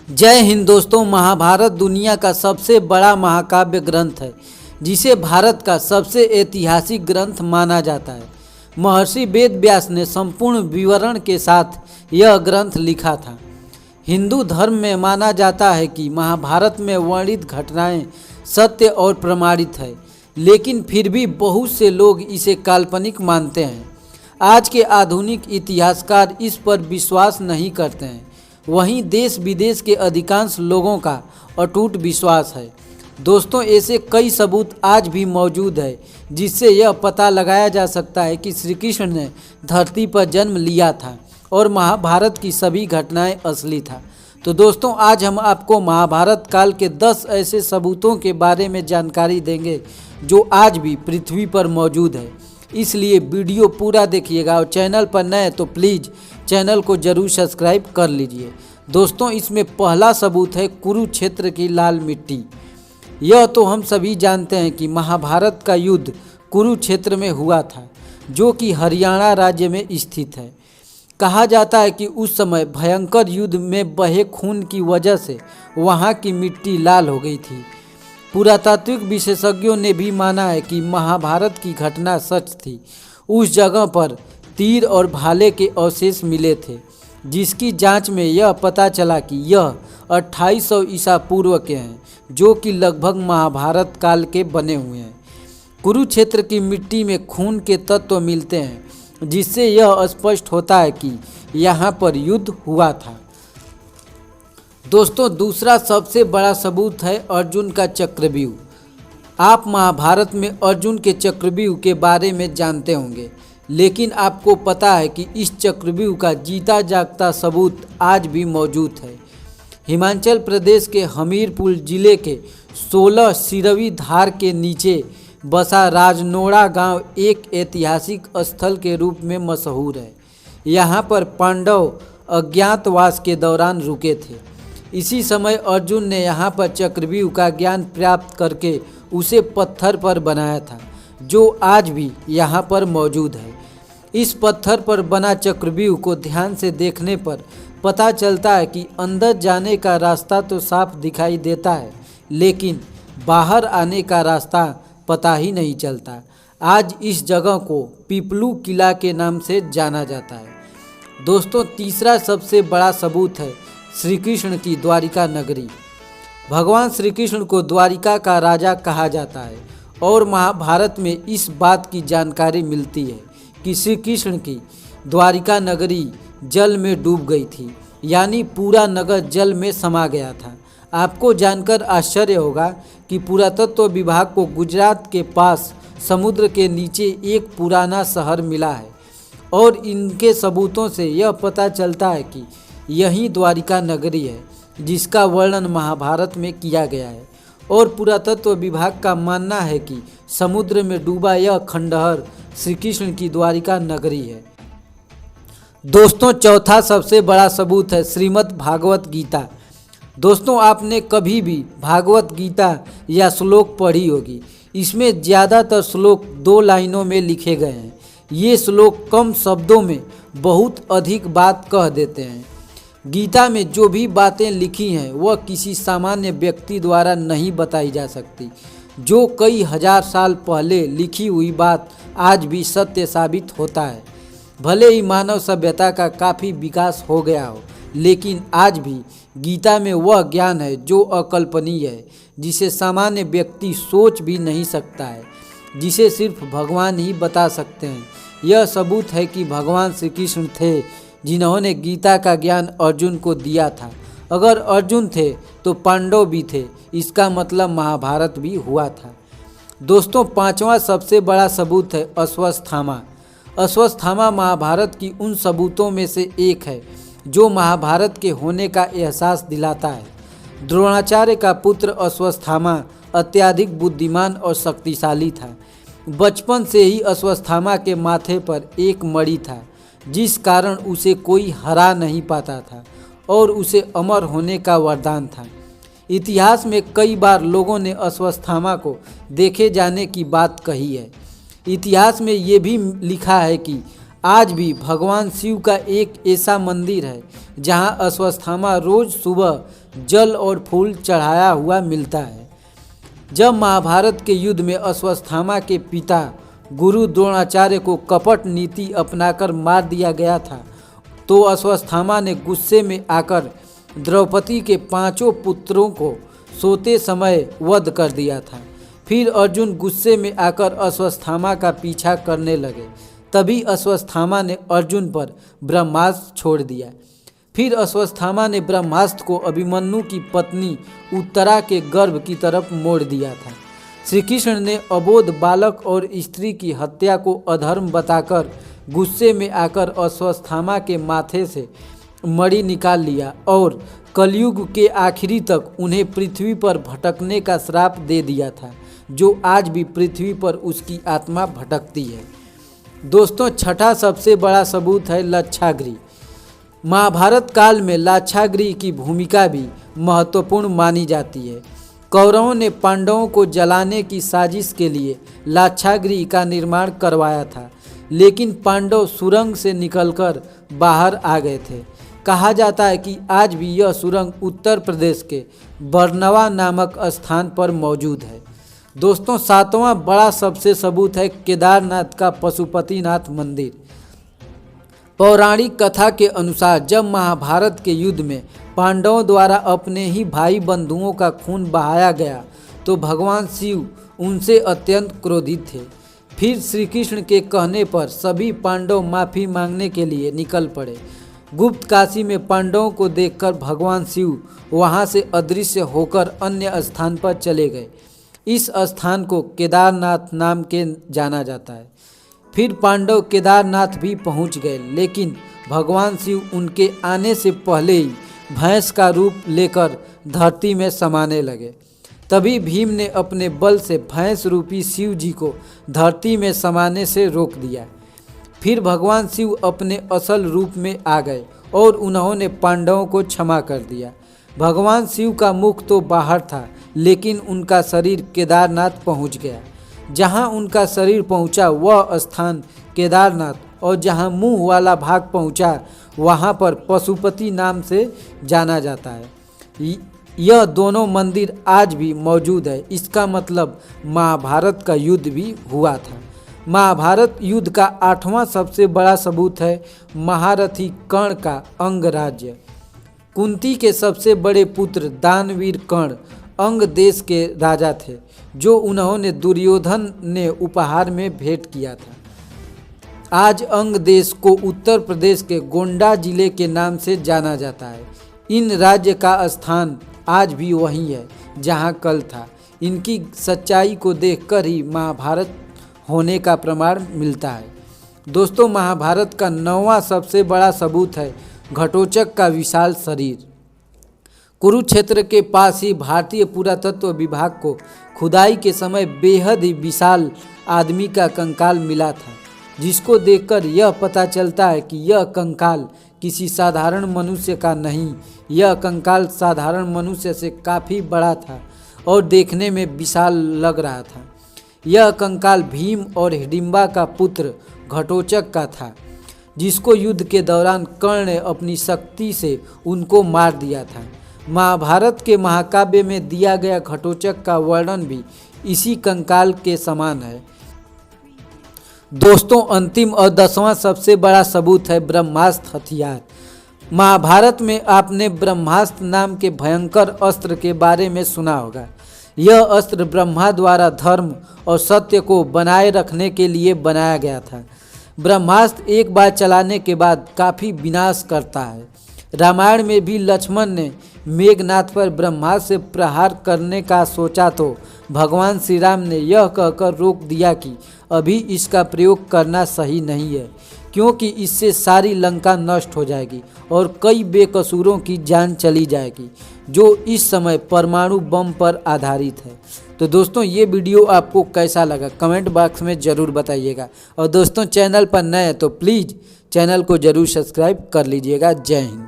जय हिंद दोस्तों। महाभारत दुनिया का सबसे बड़ा महाकाव्य ग्रंथ है जिसे भारत का सबसे ऐतिहासिक ग्रंथ माना जाता है। महर्षि वेद व्यास ने संपूर्ण विवरण के साथ यह ग्रंथ लिखा था। हिंदू धर्म में माना जाता है कि महाभारत में वर्णित घटनाएं सत्य और प्रमाणित है, लेकिन फिर भी बहुत से लोग इसे काल्पनिक मानते हैं। आज के आधुनिक इतिहासकार इस पर विश्वास नहीं करते हैं। वहीं देश विदेश के अधिकांश लोगों का अटूट विश्वास है। दोस्तों, ऐसे कई सबूत आज भी मौजूद है जिससे यह पता लगाया जा सकता है कि श्री कृष्ण ने धरती पर जन्म लिया था और महाभारत की सभी घटनाएं असली था। तो दोस्तों, आज हम आपको महाभारत काल के 10 ऐसे सबूतों के बारे में जानकारी देंगे जो आज भी पृथ्वी पर मौजूद है। इसलिए वीडियो पूरा देखिएगा और चैनल पर नए तो प्लीज़ चैनल को जरूर सब्सक्राइब कर लीजिए। दोस्तों, इसमें पहला सबूत है कुरुक्षेत्र की लाल मिट्टी। यह तो हम सभी जानते हैं कि महाभारत का युद्ध कुरुक्षेत्र में हुआ था, जो कि हरियाणा राज्य में स्थित है। कहा जाता है कि उस समय भयंकर युद्ध में बहे खून की वजह से वहाँ की मिट्टी लाल हो गई थी। पुरातात्विक विशेषज्ञों ने भी माना है कि महाभारत की घटना सच थी। उस जगह पर तीर और भाले के अवशेष मिले थे, जिसकी जांच में यह पता चला कि यह 2800 ईसा पूर्व के हैं, जो कि लगभग महाभारत काल के बने हुए हैं। कुरुक्षेत्र की मिट्टी में खून के तत्व मिलते हैं, जिससे यह स्पष्ट होता है कि यहाँ पर युद्ध हुआ था। दोस्तों, दूसरा सबसे बड़ा सबूत है अर्जुन का चक्रव्यूह। आप महाभारत में अर्जुन के चक्रव्यूह के बारे में जानते होंगे, लेकिन आपको पता है कि इस चक्रव्यूह का जीता जागता सबूत आज भी मौजूद है। हिमाचल प्रदेश के हमीरपुर जिले के 16 सिरवी धार के नीचे बसा राजनोड़ा गांव एक ऐतिहासिक स्थल के रूप में मशहूर है। यहाँ पर पांडव अज्ञातवास के दौरान रुके थे। इसी समय अर्जुन ने यहाँ पर चक्रव्यूह का ज्ञान प्राप्त करके उसे पत्थर पर बनाया था, जो आज भी यहाँ पर मौजूद है। इस पत्थर पर बना चक्रव्यूह को ध्यान से देखने पर पता चलता है कि अंदर जाने का रास्ता तो साफ दिखाई देता है, लेकिन बाहर आने का रास्ता पता ही नहीं चलता। आज इस जगह को पीपलू किला के नाम से जाना जाता है। दोस्तों, तीसरा सबसे बड़ा सबूत है श्री कृष्ण की द्वारिका नगरी। भगवान श्री कृष्ण को द्वारिका का राजा कहा जाता है और महाभारत में इस बात की जानकारी मिलती है कि श्री कृष्ण की द्वारिका नगरी जल में डूब गई थी, यानी पूरा नगर जल में समा गया था। आपको जानकर आश्चर्य होगा कि पुरातत्व विभाग को गुजरात के पास समुद्र के नीचे एक पुराना शहर मिला है और इनके सबूतों से यह पता चलता है कि यही द्वारिका नगरी है जिसका वर्णन महाभारत में किया गया है। और पुरातत्व विभाग का मानना है कि समुद्र में डूबा यह खंडहर श्री कृष्ण की द्वारिका नगरी है। दोस्तों, चौथा सबसे बड़ा सबूत है श्रीमद् भागवत गीता। दोस्तों, आपने कभी भी भागवत गीता या श्लोक पढ़ी होगी। इसमें ज़्यादातर श्लोक 2 लाइनों में लिखे गए हैं। ये श्लोक कम शब्दों में बहुत अधिक बात कह देते हैं। गीता में जो भी बातें लिखी हैं वह किसी सामान्य व्यक्ति द्वारा नहीं बताई जा सकती। जो कई हजार साल पहले लिखी हुई बात आज भी सत्य साबित होता है। भले ही मानव सभ्यता का काफ़ी विकास हो गया हो, लेकिन आज भी गीता में वह ज्ञान है जो अकल्पनीय है, जिसे सामान्य व्यक्ति सोच भी नहीं सकता है, जिसे सिर्फ भगवान ही बता सकते हैं। यह सबूत है कि भगवान श्री कृष्ण थे जिन्होंने गीता का ज्ञान अर्जुन को दिया था। अगर अर्जुन थे तो पांडव भी थे, इसका मतलब महाभारत भी हुआ था। दोस्तों, पांचवा सबसे बड़ा सबूत है अश्वत्थामा। अश्वत्थामा महाभारत की उन सबूतों में से एक है जो महाभारत के होने का एहसास दिलाता है। द्रोणाचार्य का पुत्र अश्वत्थामा अत्यधिक बुद्धिमान और शक्तिशाली था। बचपन से ही अश्वत्थामा के माथे पर एक मणि था, जिस कारण उसे कोई हरा नहीं पाता था और उसे अमर होने का वरदान था। इतिहास में कई बार लोगों ने अश्वत्थामा को देखे जाने की बात कही है। इतिहास में ये भी लिखा है कि आज भी भगवान शिव का एक ऐसा मंदिर है जहां अश्वत्थामा रोज सुबह जल और फूल चढ़ाया हुआ मिलता है। जब महाभारत के युद्ध में अश्वत्थामा के पिता गुरु द्रोणाचार्य को कपट नीति अपनाकर मार दिया गया था, तो अश्वत्थामा ने गुस्से में आकर द्रौपदी के 5 पुत्रों को सोते समय वध कर दिया था। फिर अर्जुन गुस्से में आकर अश्वत्थामा का पीछा करने लगे। तभी अश्वत्थामा ने अर्जुन पर ब्रह्मास्त्र छोड़ दिया। फिर अश्वत्थामा ने ब्रह्मास्त्र को अभिमन्यु की पत्नी उत्तरा के गर्भ की तरफ मोड़ दिया था। श्री कृष्ण ने अबोध बालक और स्त्री की हत्या को अधर्म बताकर गुस्से में आकर अश्वत्थामा के माथे से मणि निकाल लिया और कलयुग के आखिरी तक उन्हें पृथ्वी पर भटकने का श्राप दे दिया था, जो आज भी पृथ्वी पर उसकी आत्मा भटकती है। दोस्तों, छठा सबसे बड़ा सबूत है लाक्षागृह। महाभारत काल में लाक्षागृह की भूमिका भी महत्वपूर्ण मानी जाती है। कौरवों ने पांडवों को जलाने की साजिश के लिए लाक्षागृह का निर्माण करवाया था, लेकिन पांडव सुरंग से निकलकर बाहर आ गए थे। कहा जाता है कि आज भी यह सुरंग उत्तर प्रदेश के बरनवा नामक स्थान पर मौजूद है। दोस्तों, सातवां बड़ा सबसे सबूत है केदारनाथ का पशुपतिनाथ मंदिर। पौराणिक कथा के अनुसार जब महाभारत के युद्ध में पांडवों द्वारा अपने ही भाई बंधुओं का खून बहाया गया, तो भगवान शिव उनसे अत्यंत क्रोधित थे। फिर श्री कृष्ण के कहने पर सभी पांडव माफ़ी मांगने के लिए निकल पड़े। गुप्त काशी में पांडवों को देखकर भगवान शिव वहां से अदृश्य होकर अन्य स्थान पर चले गए। इस स्थान को केदारनाथ नाम के जाना जाता है। फिर पांडव केदारनाथ भी पहुंच गए, लेकिन भगवान शिव उनके आने से पहले ही भैंस का रूप लेकर धरती में समाने लगे। तभी भीम ने अपने बल से भैंस रूपी शिव जी को धरती में समाने से रोक दिया। फिर भगवान शिव अपने असल रूप में आ गए और उन्होंने पांडवों को क्षमा कर दिया। भगवान शिव का मुख तो बाहर था, लेकिन उनका शरीर केदारनाथ पहुंच गया। जहां उनका शरीर पहुंचा वह स्थान केदारनाथ, और जहां मुंह वाला भाग पहुंचा वहां पर पशुपति नाम से जाना जाता है। यह दोनों मंदिर आज भी मौजूद है। इसका मतलब महाभारत का युद्ध भी हुआ था। महाभारत युद्ध का 8वां सबसे बड़ा सबूत है महारथी कर्ण का अंगराज्य। कुंती के सबसे बड़े पुत्र दानवीर कर्ण अंग देश के राजा थे, जो उन्होंने दुर्योधन ने उपहार में भेंट किया था। आज अंग देश को उत्तर प्रदेश के गोंडा जिले के नाम से जाना जाता है। इन राज्य का स्थान आज भी वही है जहां कल था। इनकी सच्चाई को देखकर ही महाभारत होने का प्रमाण मिलता है। दोस्तों, महाभारत का 9वां सबसे बड़ा सबूत है घटोत्कच का विशाल शरीर। कुरुक्षेत्र के पास ही भारतीय पुरातत्व विभाग को खुदाई के समय बेहद ही विशाल आदमी का कंकाल मिला था, जिसको देखकर यह पता चलता है कि यह कंकाल किसी साधारण मनुष्य का नहीं, यह कंकाल साधारण मनुष्य से काफ़ी बड़ा था और देखने में विशाल लग रहा था। यह कंकाल भीम और हिडिंबा का पुत्र घटोत्कच का था, जिसको युद्ध के दौरान कर्ण ने अपनी शक्ति से उनको मार दिया था। महाभारत के महाकाव्य में दिया गया घटोत्कच का वर्णन भी इसी कंकाल के समान है। दोस्तों, अंतिम और 10वां सबसे बड़ा सबूत है ब्रह्मास्त्र हथियार। महाभारत में आपने ब्रह्मास्त्र नाम के भयंकर अस्त्र के बारे में सुना होगा। यह अस्त्र ब्रह्मा द्वारा धर्म और सत्य को बनाए रखने के लिए बनाया गया था। ब्रह्मास्त्र एक बार चलाने के बाद काफ़ी विनाश करता है। रामायण में भी लक्ष्मण ने मेघनाथ पर ब्रह्मास्त्र से प्रहार करने का सोचा, तो भगवान श्री राम ने यह कहकर रोक दिया कि अभी इसका प्रयोग करना सही नहीं है, क्योंकि इससे सारी लंका नष्ट हो जाएगी और कई बेकसूरों की जान चली जाएगी, जो इस समय परमाणु बम पर आधारित है। तो दोस्तों, ये वीडियो आपको कैसा लगा कमेंट बॉक्स में ज़रूर बताइएगा। और दोस्तों, चैनल पर नए हैं तो प्लीज़ चैनल को ज़रूर सब्सक्राइब कर लीजिएगा। जय हिंद।